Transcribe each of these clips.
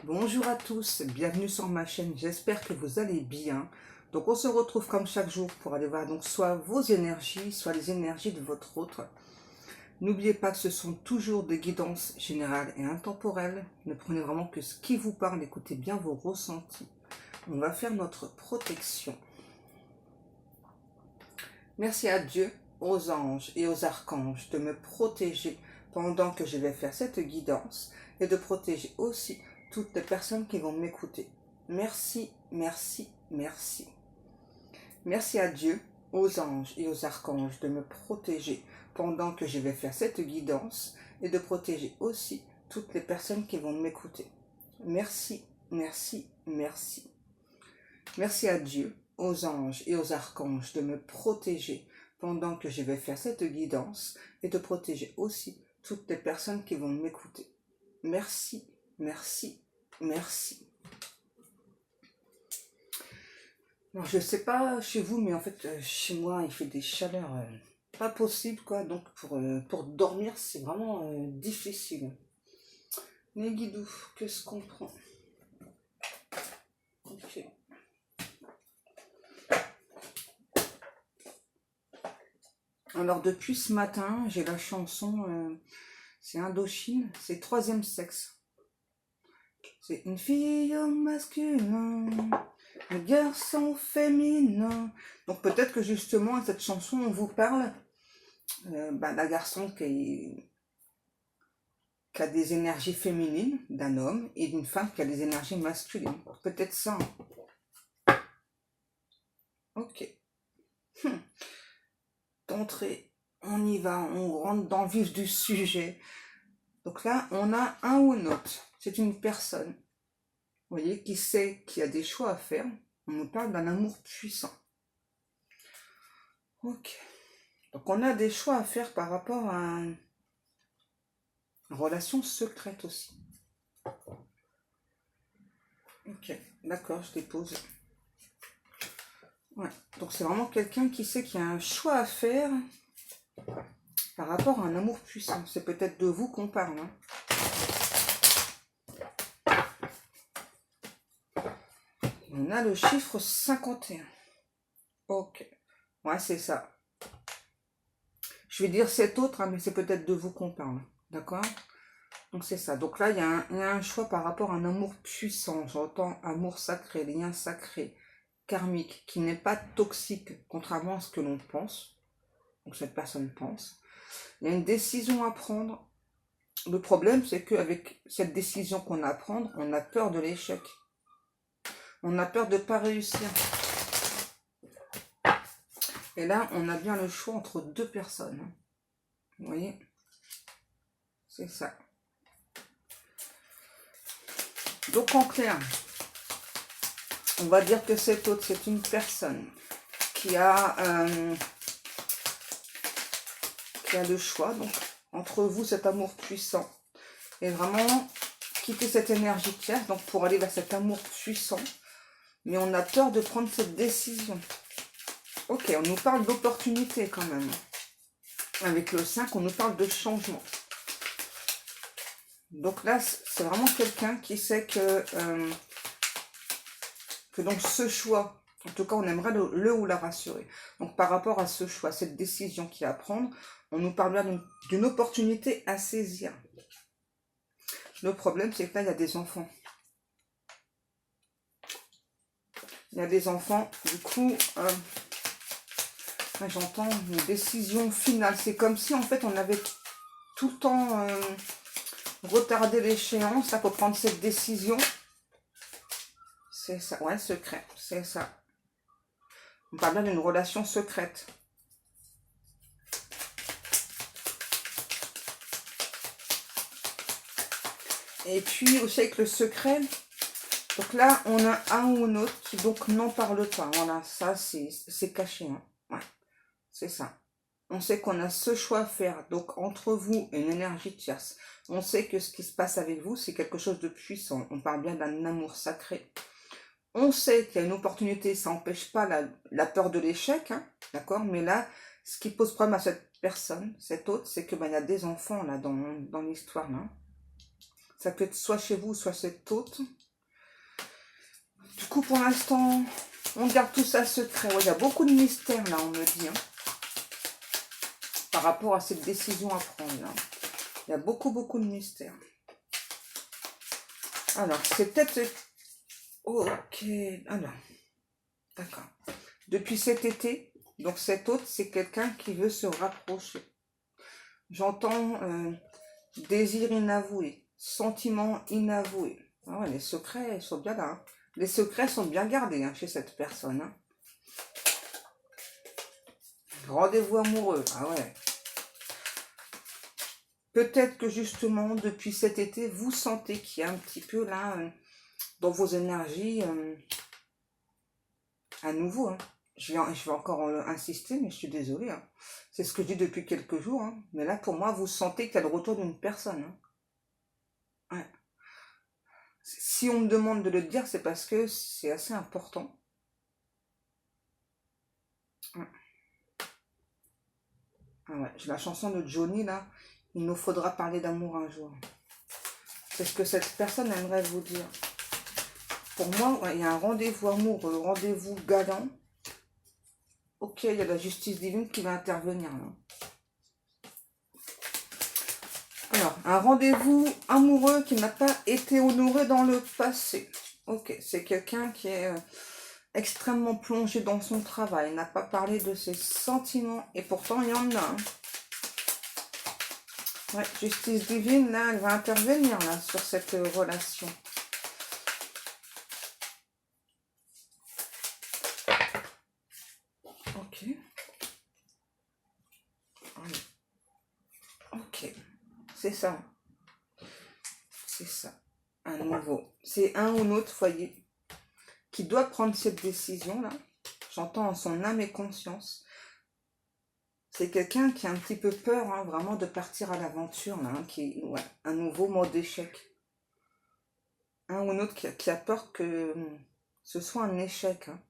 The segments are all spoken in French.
Bonjour à tous, bienvenue sur ma chaîne, j'espère que vous allez bien. Donc on se retrouve comme chaque jour pour aller voir donc soit vos énergies, soit les énergies de votre autre. N'oubliez pas que ce sont toujours des guidances générales et intemporelles. Ne prenez vraiment que ce qui vous parle, écoutez bien vos ressentis. On va faire notre protection. Merci à Dieu, aux anges et aux archanges de me protéger pendant que je vais faire cette guidance et de protéger aussi toutes les personnes qui vont m'écouter. Merci, merci, merci. Merci à Dieu, aux anges et aux archanges de me protéger pendant que je vais faire cette guidance et de protéger aussi toutes les personnes qui vont m'écouter. Merci, merci, merci. Merci à Dieu, aux anges et aux archanges de me protéger pendant que je vais faire cette guidance et de protéger aussi toutes les personnes qui vont m'écouter. Merci, merci, merci. Alors, je ne sais pas chez vous, mais en fait, chez moi, il fait des chaleurs pas possibles, quoi. Donc, pour dormir, c'est vraiment difficile. Les guidous, qu'est-ce qu'on prend? Ok. Alors, depuis ce matin, j'ai la chanson, c'est Indochine, c'est Troisième Sexe. C'est une fille au masculin, un garçon féminin. Donc peut-être que justement, cette chanson, on vous parle d'un garçon qui a des énergies féminines, d'un homme, et d'une femme qui a des énergies masculines. Peut-être ça. Ok. D'entrée, on y va, on rentre dans le vif du sujet. Donc là, on a un ou une autre. C'est une personne, vous voyez, qui sait qu'il y a des choix à faire. On nous parle d'un amour puissant. Ok. Donc on a des choix à faire par rapport à une relation secrète aussi. Ok, d'accord, je dépose. Ouais, donc c'est vraiment quelqu'un qui sait qu'il y a un choix à faire par rapport à un amour puissant. C'est peut-être de vous qu'on parle. Hein. On a le chiffre 51. Ok, ouais, c'est ça. Je vais dire cet autre, hein, mais c'est peut-être de vous qu'on parle. D'accord? Donc c'est ça. Donc là, il y a un choix par rapport à un amour puissant. J'entends amour sacré, lien sacré, karmique, qui n'est pas toxique, contrairement à ce que l'on pense. Donc cette personne pense. Il y a une décision à prendre. Le problème, c'est qu'avec cette décision qu'on a à prendre, on a peur de l'échec. On a peur de ne pas réussir. Et là, on a bien le choix entre deux personnes. Vous voyez? C'est ça. Donc en clair, on va dire que cet autre, c'est une personne qui a le choix, donc entre vous, cet amour puissant, et vraiment quitter cette énergie tierce, donc pour aller vers cet amour puissant, mais on a peur de prendre cette décision. Ok, on nous parle d'opportunité quand même. Avec le 5, on nous parle de changement. Donc là, c'est vraiment quelqu'un qui sait que donc ce choix, en tout cas, on aimerait le ou la rassurer. Donc par rapport à ce choix, cette décision qu'il y a à prendre, on nous parle bien d'une opportunité à saisir. Le problème, c'est que là, il y a des enfants. Il y a des enfants, du coup, j'entends une décision finale. C'est comme si, en fait, on avait tout le temps retardé l'échéance là, pour prendre cette décision. C'est ça, ouais, secret, c'est ça. On parle bien d'une relation secrète. Et puis aussi avec le secret, donc là, on a un ou une autre qui donc n'en parle pas. Voilà, ça c'est caché. Hein. Ouais, c'est ça. On sait qu'on a ce choix à faire. Donc entre vous et une énergie tierce, on sait que ce qui se passe avec vous, c'est quelque chose de puissant. On parle bien d'un amour sacré. On sait qu'il y a une opportunité, ça n'empêche pas la peur de l'échec, hein, d'accord? Mais là, ce qui pose problème à cette personne, cet autre, c'est que il y a des enfants là dans l'histoire là. Ça peut être soit chez vous, soit cet autre. Du coup, pour l'instant, on garde tout ça secret. Ouais, il y a beaucoup de mystères, là, on me dit. Hein, par rapport à cette décision à prendre, là. Il y a beaucoup, beaucoup de mystères. Alors, c'est peut-être... Ok, alors, d'accord. Depuis cet été, donc cet autre, c'est quelqu'un qui veut se rapprocher. J'entends désir inavoué, sentiment inavoué. Ah ouais, les secrets, ils sont bien là. Hein. Les secrets sont bien gardés hein, chez cette personne. Hein. Rendez-vous amoureux, ah ouais. Peut-être que justement, depuis cet été, vous sentez qu'il y a un petit peu là, dans vos énergies, à nouveau. Hein. Je vais encore insister, mais je suis désolée. Hein. C'est ce que je dis depuis quelques jours. Hein. Mais là, pour moi, vous sentez qu'il y a le retour d'une personne. Hein. Ouais. Si on me demande de le dire, c'est parce que c'est assez important. Ouais. Ah ouais. J'ai la chanson de Johnny, là. Il nous faudra parler d'amour un jour. C'est ce que cette personne aimerait vous dire. Pour moi, ouais, il y a un rendez-vous amoureux, rendez-vous galant. Ok, il y a la justice divine qui va intervenir là. Alors, un rendez-vous amoureux qui n'a pas été honoré dans le passé. Ok, c'est quelqu'un qui est extrêmement plongé dans son travail, n'a pas parlé de ses sentiments, et pourtant il y en a. Hein. Ouais, justice divine, là, elle va intervenir là sur cette relation. Ok. Ok. C'est ça. C'est ça. Un nouveau. C'est un ou l'autre foyer qui doit prendre cette décision-là. J'entends en son âme et conscience. C'est quelqu'un qui a un petit peu peur, hein, vraiment, de partir à l'aventure, là, hein, ouais, un nouveau mode d'échec. Un ou l'autre qui a peur que ce soit un échec. Hein.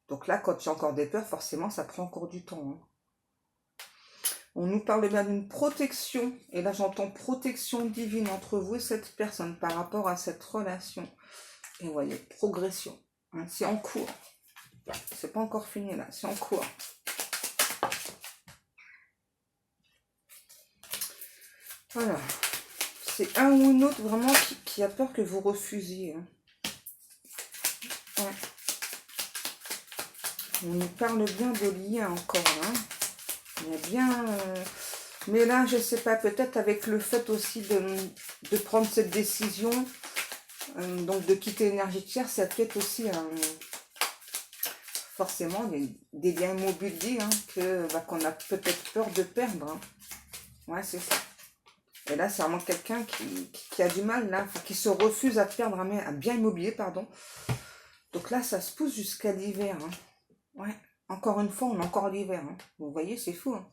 Donc là, quand il y a encore des peurs, forcément, ça prend encore du temps. Hein. On nous parle bien d'une protection, et là j'entends protection divine entre vous et cette personne par rapport à cette relation. Et vous voyez, progression. Hein, c'est en cours. C'est pas encore fini là, c'est en cours. Voilà. C'est un ou une autre vraiment qui a peur que vous refusiez. Hein. Ouais. On nous parle bien de lien encore. Hein. Il y a bien... Mais là, je sais pas, peut-être avec le fait aussi de prendre cette décision, donc de quitter l'énergie tiers, ça peut être aussi forcément des liens immobiliers hein, qu'on a peut-être peur de perdre. Hein. Ouais, c'est ça. Et là, c'est vraiment quelqu'un qui a du mal, là, qui se refuse à perdre un bien immobilier, pardon. Donc là, ça se pousse jusqu'à l'hiver. Hein. Ouais, encore une fois, on a encore l'hiver. Hein. Vous voyez, c'est fou. Hein.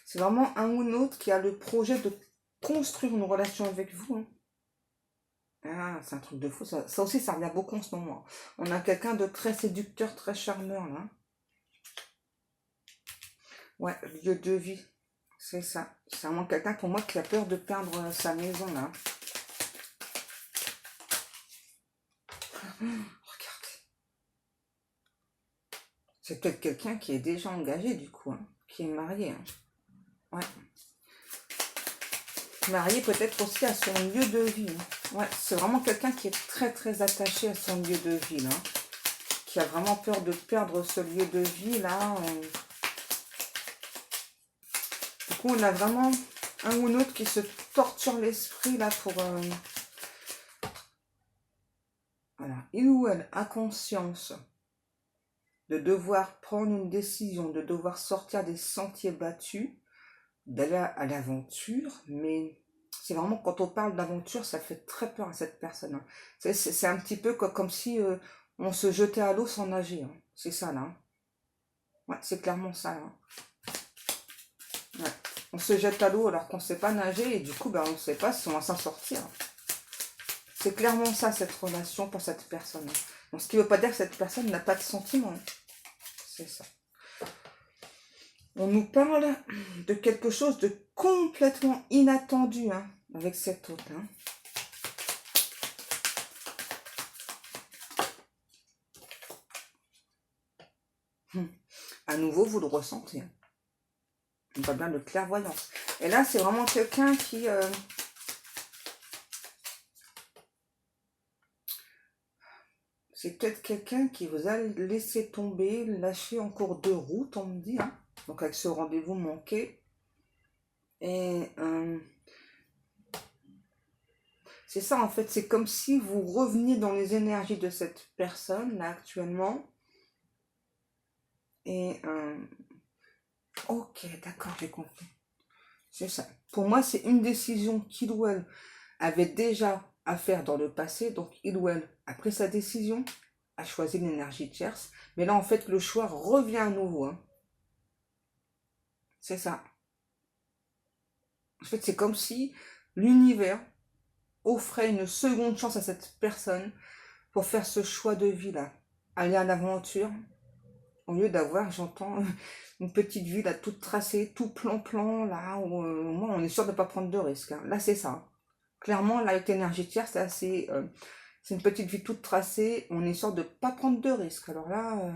C'est vraiment un ou l'autre qui a le projet de construire une relation avec vous. Hein. Ah, c'est un truc de fou. Ça aussi, ça revient beaucoup en ce moment. On a quelqu'un de très séducteur, très charmeur, là. Ouais, lieu de vie. C'est ça. C'est vraiment quelqu'un, pour moi, qui a peur de perdre sa maison, là. Regardez. C'est peut-être quelqu'un qui est déjà engagé, du coup, hein, qui est marié. Hein. Ouais. Marié peut-être aussi à son lieu de vie. Hein. Ouais, c'est vraiment quelqu'un qui est très, très attaché à son lieu de vie, là. Qui a vraiment peur de perdre ce lieu de vie, là. Du coup, on a vraiment un ou l'autre qui se torture l'esprit, là, pour... Voilà. Il ou elle a conscience de devoir prendre une décision, de devoir sortir des sentiers battus, d'aller à l'aventure, mais c'est vraiment quand on parle d'aventure, ça fait très peur à cette personne. Hein. C'est un petit peu comme si on se jetait à l'eau sans nager. Hein. C'est ça là. Hein. Ouais, c'est clairement ça. Hein. Ouais. On se jette à l'eau alors qu'on ne sait pas nager et du coup, ben, on ne sait pas si on va s'en sortir. C'est clairement ça, cette relation pour cette personne. Donc, ce qui ne veut pas dire que cette personne n'a pas de sentiments. C'est ça. On nous parle de quelque chose de complètement inattendu hein, avec cet autre. Hein. À nouveau, vous le ressentez. Hein. On voit bien de clairvoyance. Et là, c'est vraiment quelqu'un qui... c'est peut-être quelqu'un qui vous a laissé tomber, lâché en cours de route, on me dit. Hein. Donc avec ce rendez-vous manqué. Et c'est ça en fait, c'est comme si vous reveniez dans les énergies de cette personne là actuellement. Et ok, d'accord, j'ai compris. C'est ça. Pour moi, c'est une décision qu'il ou elle avait déjà à faire dans le passé. Donc il ou elle, après sa décision, a choisi l'énergie tierce. Mais là, en fait, le choix revient à nouveau. Hein. C'est ça. En fait, c'est comme si l'univers offrait une seconde chance à cette personne pour faire ce choix de vie là. Aller à l'aventure, au lieu d'avoir, j'entends, une petite vie là toute tracée, tout plan-plan, là, où au moins on est sûr de ne pas prendre de risques. Hein. Là, c'est ça. Clairement, là, avec l'énergie tiers, c'est assez... c'est une petite vie toute tracée, on est sûr de ne pas prendre de risques. Alors là...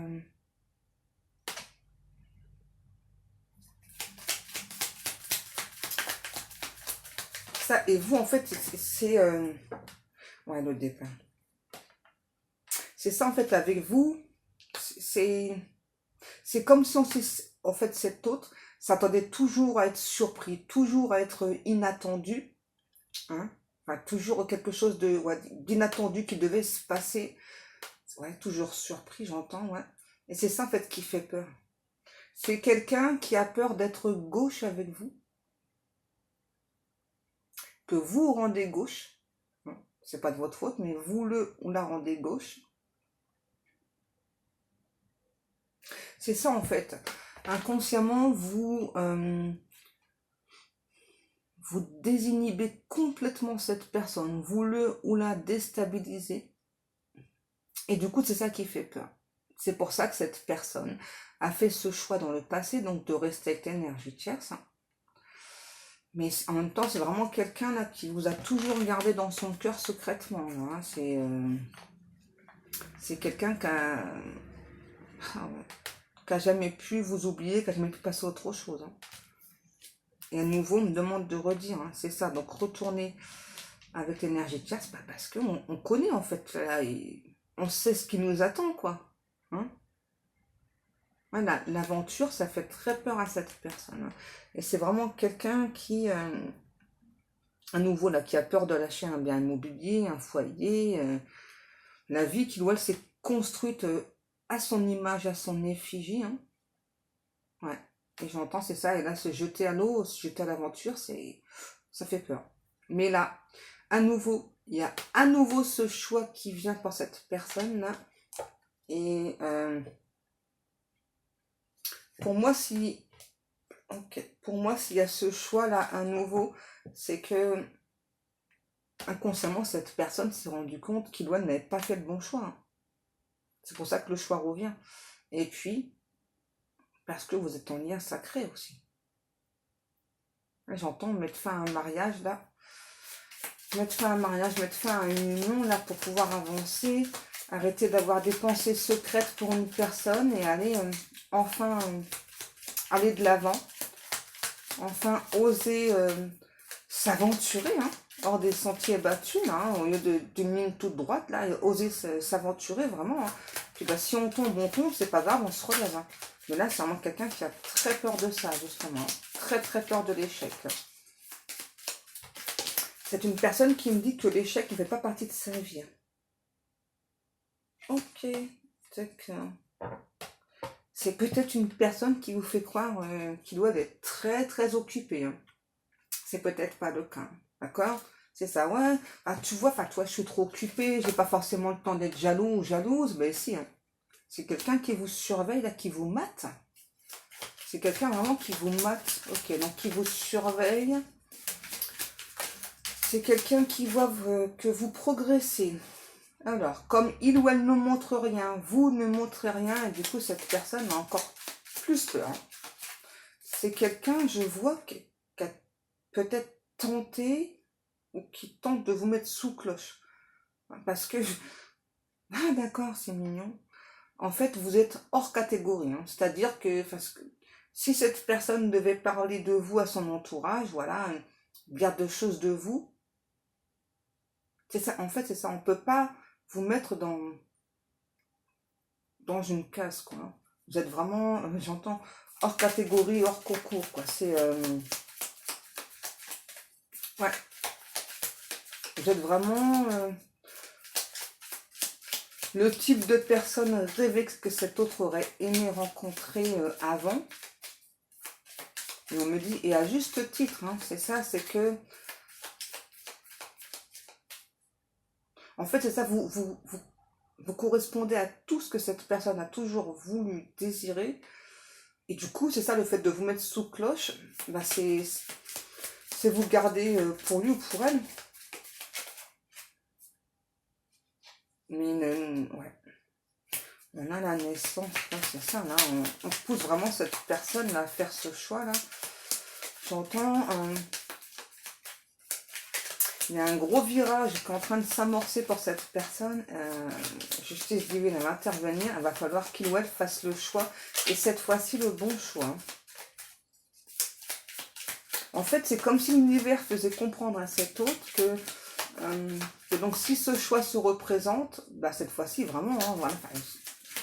ça, et vous, en fait, c'est... ouais, le départ. C'est ça, en fait, avec vous, c'est comme si on en fait, cet autre s'attendait toujours à être surpris, toujours à être inattendu, hein, enfin, toujours quelque chose de ouais, d'inattendu qui devait se passer, ouais, toujours surpris, j'entends, ouais. Et c'est ça, en fait, qui fait peur. C'est quelqu'un qui a peur d'être gauche avec vous, que vous rendez gauche, hein, c'est pas de votre faute, mais vous le ou la rendez gauche. C'est ça, en fait. Inconsciemment, vous désinhibez complètement cette personne, vous le ou la déstabilisez. Et du coup, c'est ça qui fait peur. C'est pour ça que cette personne a fait ce choix dans le passé, donc de rester avec l'énergie tierce. Mais en même temps, c'est vraiment quelqu'un là qui vous a toujours gardé dans son cœur secrètement. Hein. C'est quelqu'un qui a jamais pu vous oublier, qui a jamais pu passer à autre chose. Hein. Et à nouveau, on me demande de redire, hein, c'est ça. Donc, retourner avec l'énergie tierce, bah, parce qu'on connaît en fait, là, on sait ce qui nous attend, quoi. Hein, voilà, l'aventure, ça fait très peur à cette personne. Hein. Et c'est vraiment quelqu'un qui, à nouveau, là, qui a peur de lâcher un bien immobilier, un foyer, la vie qui, elle, s'est construite à son image, à son effigie. Hein. Ouais. Et j'entends, c'est ça. Et là, se jeter à l'eau, se jeter à l'aventure, ça fait peur. Mais là, à nouveau, il y a à nouveau ce choix qui vient pour cette personne-là. Et pour moi, pour moi, s'il y a ce choix-là à nouveau, c'est que inconsciemment, cette personne s'est rendue compte qu'il n'avait pas fait le bon choix. Hein. C'est pour ça que le choix revient. Et puis, parce que vous êtes en lien sacré aussi. J'entends mettre fin à un mariage, là. Mettre fin à un mariage, mettre fin à une union, là, pour pouvoir avancer. Arrêter d'avoir des pensées secrètes pour une personne et aller enfin aller de l'avant. Enfin oser s'aventurer, hein, hors des sentiers battus, là, hein, au lieu d'une ligne toute droite, là, oser s'aventurer vraiment. Hein. Puis bah, si on tombe, c'est pas grave, on se relève. Hein. Mais là, c'est vraiment quelqu'un qui a très peur de ça, justement. Très, très peur de l'échec. C'est une personne qui me dit que l'échec ne fait pas partie de sa vie. Ok, d'accord. C'est peut-être une personne qui vous fait croire qu'il doit être très, très occupé. Hein. C'est peut-être pas le cas. D'accord? C'est ça, ouais. Ah, tu vois, toi, je suis trop occupée, j'ai pas forcément le temps d'être jaloux ou jalouse. Ben si, hein. C'est quelqu'un qui vous surveille, là, qui vous mate. C'est quelqu'un vraiment qui vous mate. Ok, donc qui vous surveille. C'est quelqu'un qui voit que vous progressez. Alors, comme il ou elle ne montre rien, vous ne montrez rien, et du coup, cette personne a encore plus peur. c'est quelqu'un, je vois, qui a peut-être tenté ou qui tente de vous mettre sous cloche. Parce que, ah d'accord, c'est mignon. En fait, vous êtes hors catégorie, hein. C'est-à-dire que, parce que si cette personne devait parler de vous à son entourage, voilà, dire de choses de vous, c'est ça, en fait, c'est ça, on peut pas vous mettre dans une case, quoi. Vous êtes vraiment, j'entends, hors catégorie, hors concours, quoi. Ouais, vous êtes vraiment le type de personne rêvée que cet autre aurait aimé rencontrer avant. Et on me dit, et à juste titre, hein, c'est ça, c'est que, en fait, c'est ça, vous correspondez à tout ce que cette personne a toujours voulu désirer. Et du coup, c'est ça, le fait de vous mettre sous cloche, bah c'est vous garder pour lui ou pour elle. Mais ouais, on a la naissance, ouais, c'est ça, là, on pousse vraiment cette personne à faire ce choix-là. J'entends, il y a un gros virage qui est en train de s'amorcer pour cette personne. Justice divine, elle va intervenir, il va falloir qu'il ou elle fasse le choix, et cette fois-ci le bon choix. Hein. En fait, c'est comme si l'univers faisait comprendre à cet autre que donc si ce choix se représente, bah cette fois-ci vraiment, hein, voilà. Enfin,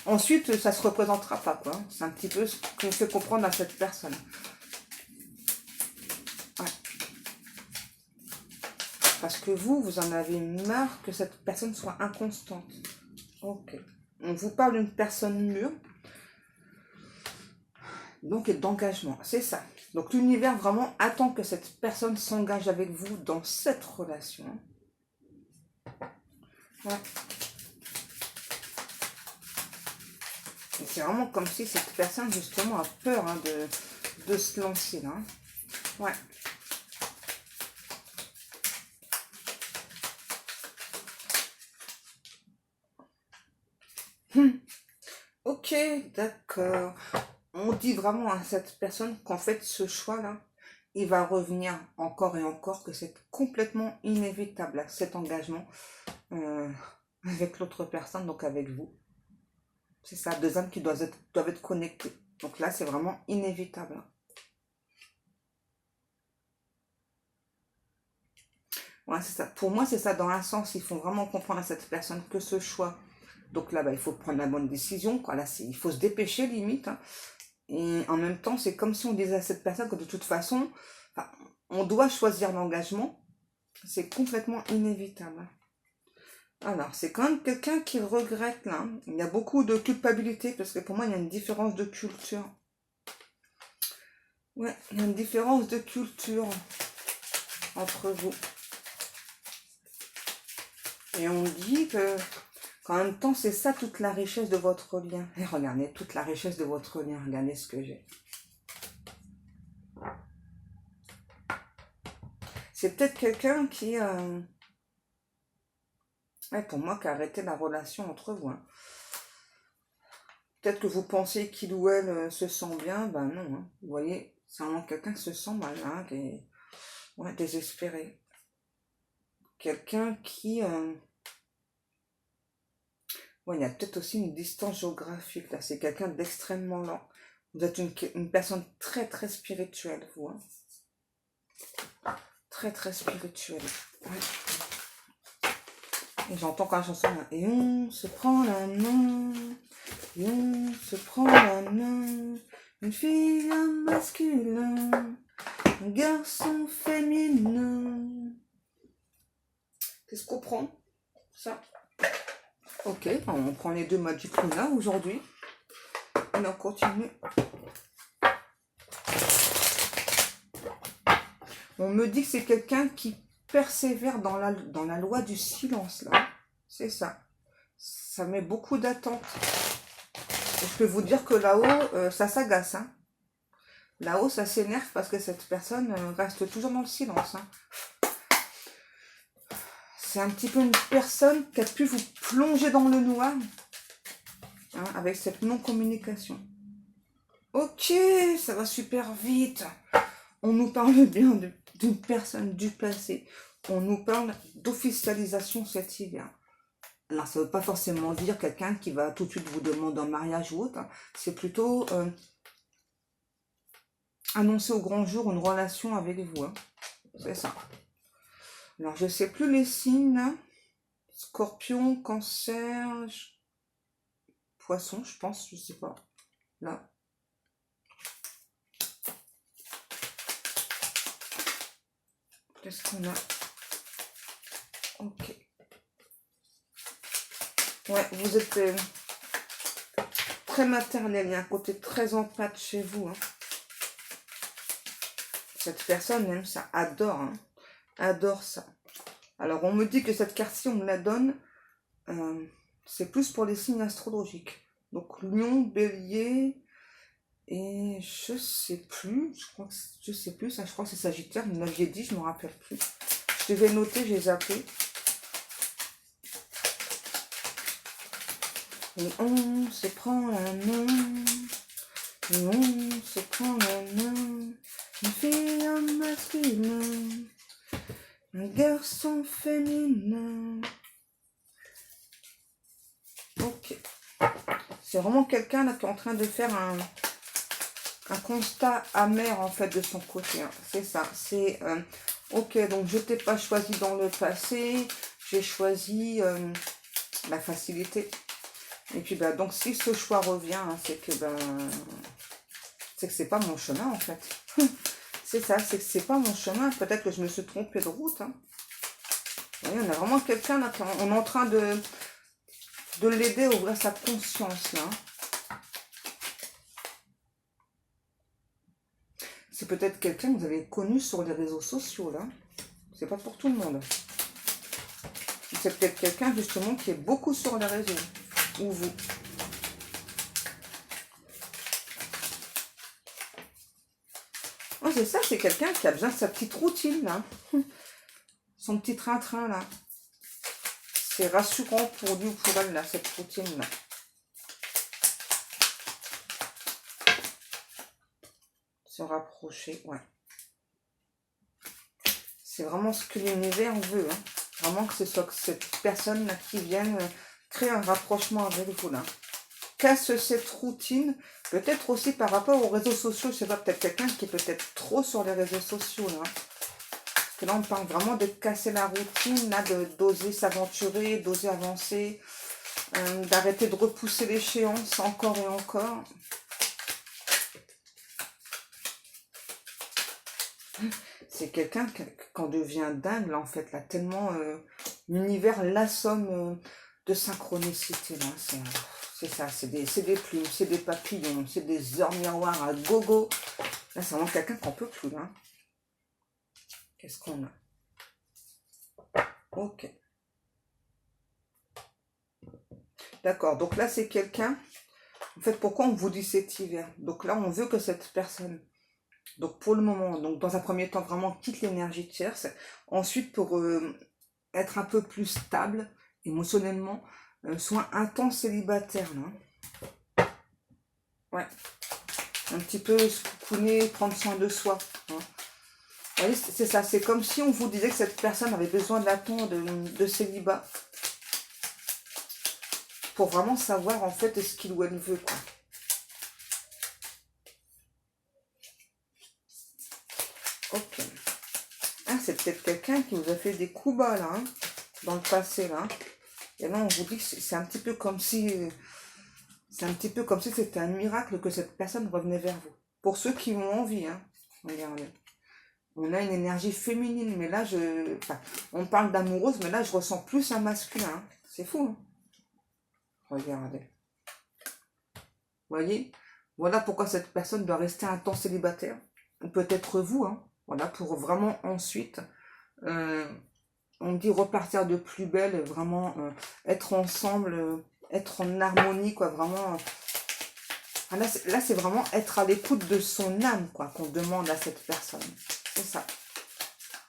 ensuite, ça se représentera pas, quoi. C'est un petit peu ce qu'on fait comprendre à cette personne. Ouais. Parce que vous en avez marre que cette personne soit inconstante. Ok. On vous parle d'une personne mûre, donc d'engagement, c'est ça. Donc l'univers vraiment attend que cette personne s'engage avec vous dans cette relation. Ouais. Et c'est vraiment comme si cette personne justement a peur hein, de se lancer là. Ouais. Ok, d'accord. On dit vraiment à cette personne qu'en fait ce choix-là, il va revenir encore et encore, que c'est complètement inévitable cet engagement avec l'autre personne, donc avec vous. C'est ça, deux âmes qui doivent être connectées. Donc là, c'est vraiment inévitable. Ouais, c'est ça. Pour moi, c'est ça. Dans un sens, il faut vraiment comprendre à cette personne que ce choix. Donc là, bah, il faut prendre la bonne décision. Quoi. Là, il faut se dépêcher, limite. Hein. Et en même temps, c'est comme si on disait à cette personne que de toute façon, enfin, on doit choisir l'engagement. C'est complètement inévitable. Alors, c'est quand même quelqu'un qui regrette là. Il y a beaucoup de culpabilité parce que pour moi, il y a une différence de culture. Ouais, il y a une différence de culture entre vous. Et on dit que qu'en même temps, c'est ça toute la richesse de votre lien. Et regardez, toute la richesse de votre lien. Regardez ce que j'ai. C'est peut-être quelqu'un qui... ouais, pour moi, qui a arrêté la relation entre vous. Hein. Peut-être que vous pensez qu'il ou elle se sent bien. Ben non. Hein. Vous voyez, c'est vraiment quelqu'un qui se sent mal, hein, qui est ouais, désespéré. Quelqu'un qui... ouais, il y a peut-être aussi une distance géographique. Là, c'est quelqu'un d'extrêmement lent. Vous êtes une personne très, très spirituelle, vous. Hein. Très, très spirituelle. Ouais. Et j'entends quand la chanson là, et on se prend la main, et on se prend la main, une fille, un masculin, un garçon féminin. Qu'est-ce qu'on prend? Ça. Ok, on prend les deux Magic Luna aujourd'hui. Et on continue. On me dit que c'est quelqu'un qui persévère dans la loi du silence, là. C'est ça. Ça met beaucoup d'attente. Et je peux vous dire que là-haut, ça s'agace. Hein. Là-haut, ça s'énerve parce que cette personne reste toujours dans le silence. Hein. C'est un petit peu une personne qui a pu vous plonger dans le noir hein, avec cette non-communication. Ok, ça va super vite. On nous parle bien d'une personne du passé. On nous parle d'officialisation cet hiver. Alors, ça ne veut pas forcément dire quelqu'un qui va tout de suite vous demander en mariage ou autre, hein. C'est plutôt annoncer au grand jour une relation avec vous, hein. C'est ça. Alors, je ne sais plus les signes, hein. Scorpion, cancer, poisson, je pense, je sais pas. Là. Qu'est-ce qu'on a? Ok. Ouais, vous êtes très maternel, il y a un côté très empathe chez vous, hein. Cette personne aime ça, adore, hein. Adore ça. Alors, on me dit que cette carte-ci, on me la donne, c'est plus pour les signes astrologiques. Donc, Lion, Bélier, et je sais plus, je sais plus, ça, je crois que c'est Sagittaire, vous m'aviez dit, je ne me rappelle plus. Je devais noter, j'ai zappé. Et on se prend la main, et on se prend la main, une fille, un masculin, un garçon féminin. Ok. C'est vraiment quelqu'un là qui est en train de faire un constat amer en fait de son côté, hein. C'est ça. C'est ok, donc je t'ai pas choisi dans le passé, j'ai choisi la facilité. Et puis bah donc si ce choix revient, hein, c'est que c'est pas mon chemin en fait. C'est ça, c'est que c'est pas mon chemin. Peut-être que je me suis trompée de route, hein. Vous voyez, on a vraiment quelqu'un là, on est en train de l'aider à ouvrir sa conscience là. C'est peut-être quelqu'un que vous avez connu sur les réseaux sociaux là. C'est pas pour tout le monde. C'est peut-être quelqu'un justement qui est beaucoup sur les réseaux. Ou vous. Oh, c'est ça, c'est quelqu'un qui a besoin de sa petite routine là. Son petit train-train là. C'est rassurant pour lui ou pour elle là, cette routine là. Se rapprocher, ouais. C'est vraiment ce que l'univers veut, hein. Vraiment que ce soit cette personne là qui vienne créer un rapprochement avec vous là. Casse cette routine, peut-être aussi par rapport aux réseaux sociaux, je sais pas, peut-être quelqu'un qui est peut-être trop sur les réseaux sociaux là. Parce que là on parle vraiment de casser la routine, là, d'oser s'aventurer, d'oser avancer, d'arrêter de repousser l'échéance encore et encore. C'est quelqu'un qu'on devient dingue là en fait, là, tellement l'univers l'assomme de synchronicité là. C'est ça, c'est des plumes, c'est des papillons, c'est des heures miroirs à gogo. Là, c'est vraiment quelqu'un qu'on peut plus, là. Qu'est-ce qu'on a? Ok. D'accord, donc là, c'est quelqu'un. En fait, pourquoi on vous dit cet hiver? Donc là, on veut que cette personne, donc pour le moment, donc dans un premier temps, vraiment quitte l'énergie tierce. Ensuite, pour être un peu plus stable émotionnellement, soit un temps célibataire, là. Ouais. Un petit peu se coucouner, prendre soin de soi, hein. Vous voyez, c'est ça, c'est comme si on vous disait que cette personne avait besoin d'un temps de célibat pour vraiment savoir en fait ce qu'il ou elle veut, quoi. Ok. Ah, c'est peut-être quelqu'un qui vous a fait des coups bas là, hein, dans le passé là. Et là on vous dit que c'est un petit peu comme si c'était un miracle que cette personne revenait vers vous. Pour ceux qui ont envie, hein. Regardez. On a une énergie féminine, mais là, enfin, on parle d'amoureuse, mais là, je ressens plus un masculin, hein. C'est fou, hein. Regardez. Vous voyez? Voilà pourquoi cette personne doit rester un temps célibataire. Ou peut-être vous, hein. Voilà, pour vraiment ensuite, on dit repartir de plus belle, vraiment être ensemble, être en harmonie, quoi, vraiment. Ah, là, c'est vraiment être à l'écoute de son âme, quoi, qu'on demande à cette personne. C'est ça.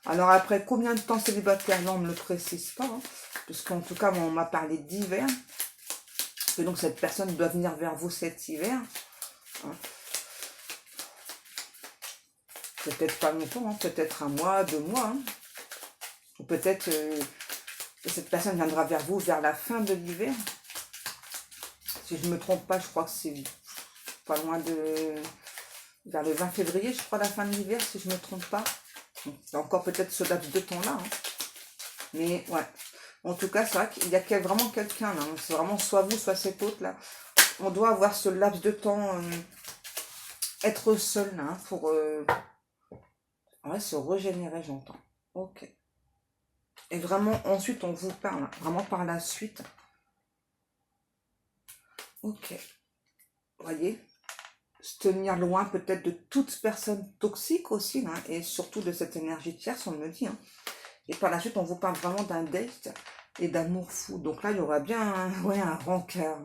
Alors après, combien de temps célibataire? Là, on ne me le précise pas, hein, puisqu'en tout cas, on m'a parlé d'hiver. Et donc, cette personne doit venir vers vous cet hiver, hein. peut-être pas longtemps, hein, peut-être un mois, 2 mois, hein. Ou peut-être que cette personne viendra vers vous vers la fin de l'hiver. Si je ne me trompe pas, je crois que c'est pas loin de... vers le 20 février, je crois, la fin de l'hiver, si je ne me trompe pas. C'est encore peut-être ce laps de temps-là. Hein. Mais ouais, en tout cas, c'est vrai qu'il y a vraiment quelqu'un là. Hein. C'est vraiment soit vous, soit cet autre là. On doit avoir ce laps de temps, être seul là, hein, pour ouais, se régénérer, j'entends. Ok. Et vraiment, ensuite, on vous parle, hein, vraiment par la suite. Ok. Vous voyez, se tenir loin peut-être de toute personne toxique aussi, hein, et surtout de cette énergie tierce, on me dit. Hein. Et par la suite, on vous parle vraiment d'un date et d'amour fou. Donc là, il y aura bien ouais, un rencard,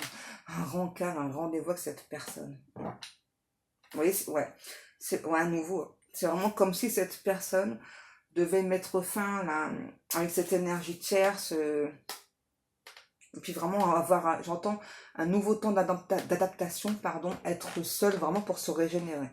un rendez-vous avec cette personne. Vous voyez, ouais, c'est ouais, à nouveau. C'est vraiment comme si cette personne devait mettre fin là, avec cette énergie tierce. Et puis vraiment avoir, j'entends, un nouveau temps d'adaptation, pardon, être seul vraiment pour se régénérer.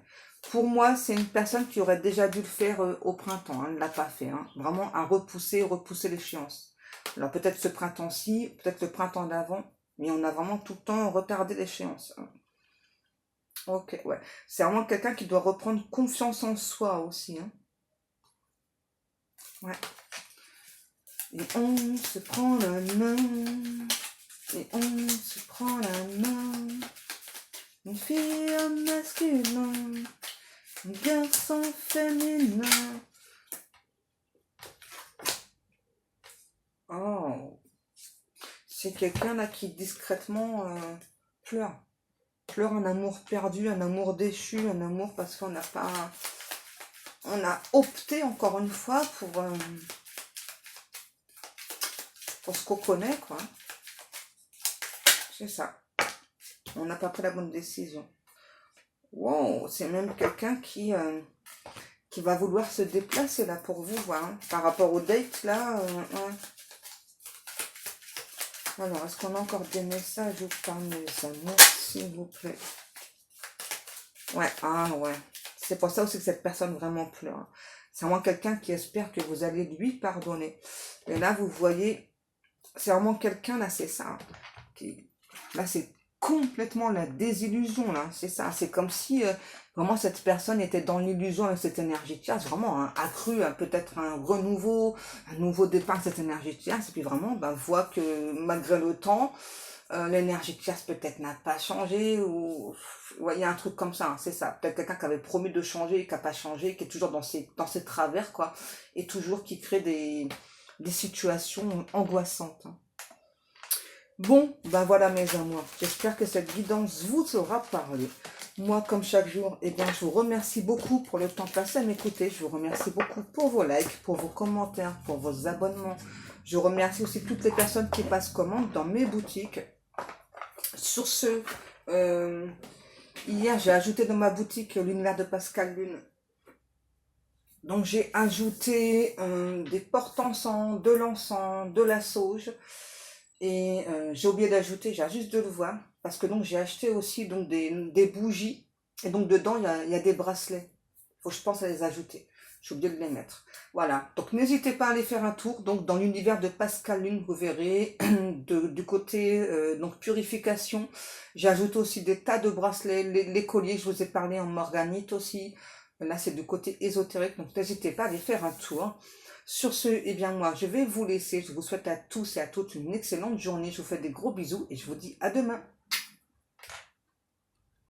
Pour moi, c'est une personne qui aurait déjà dû le faire au printemps, hein, ne l'a pas fait. Hein, vraiment à repousser l'échéance. Alors peut-être ce printemps-ci, peut-être le printemps d'avant, mais on a vraiment tout le temps retardé l'échéance. Hein. Ok, ouais. C'est vraiment quelqu'un qui doit reprendre confiance en soi aussi. Hein. Ouais. Et on se prend la main, et on se prend la main. Une fille, un masculin, un garçon féminin. Oh, c'est quelqu'un là qui discrètement pleure. Pleure un amour perdu, un amour déchu, un amour parce qu'on n'a pas... On a opté encore une fois pour ce qu'on connaît, quoi. C'est ça. On n'a pas pris la bonne décision. Wow, c'est même quelqu'un qui va vouloir se déplacer là pour vous voir. Hein. Par rapport au date là. Alors, est-ce qu'on a encore des messages ou pas mes amours, s'il vous plaît? Ouais, ah ouais. C'est pour ça aussi que cette personne vraiment pleure. C'est vraiment quelqu'un qui espère que vous allez lui pardonner. Et là, vous voyez, c'est vraiment quelqu'un, là, c'est ça. Là, c'est complètement la désillusion, là. C'est ça. C'est comme si vraiment cette personne était dans l'illusion avec cette énergie tierce. Vraiment accru à peut-être un renouveau, un nouveau départ de cette énergie tierce. Et puis vraiment, voit que malgré le temps, l'énergie tierce peut-être n'a pas changé. Ou ouais, il y a un truc comme ça. Hein, c'est ça. Peut-être quelqu'un qui avait promis de changer et qui n'a pas changé, qui est toujours dans ses travers, quoi. Et toujours qui crée des situations angoissantes. Hein. Bon, voilà mes amours. J'espère que cette guidance vous aura parlé. Moi, comme chaque jour, je vous remercie beaucoup pour le temps passé à m'écouter. Je vous remercie beaucoup pour vos likes, pour vos commentaires, pour vos abonnements. Je remercie aussi toutes les personnes qui passent commande dans mes boutiques. Sur ce, hier, j'ai ajouté dans ma boutique l'univers de Pascal Lune. Donc, j'ai ajouté des porte-encens, de l'encens, de la sauge. Et j'ai oublié d'ajouter, j'ai juste de le voir, parce que donc j'ai acheté aussi donc des bougies, et donc dedans il y a des bracelets. Faut que je pense à les ajouter. J'ai oublié de les mettre. Voilà, donc n'hésitez pas à aller faire un tour donc dans l'univers de Pascal Lune, vous verrez, du côté donc purification. J'ai ajouté aussi des tas de bracelets, les colliers, je vous ai parlé en morganite aussi. Là c'est du côté ésotérique, donc n'hésitez pas à aller faire un tour. Sur ce, moi, je vais vous laisser. Je vous souhaite à tous et à toutes une excellente journée. Je vous fais des gros bisous et je vous dis à demain.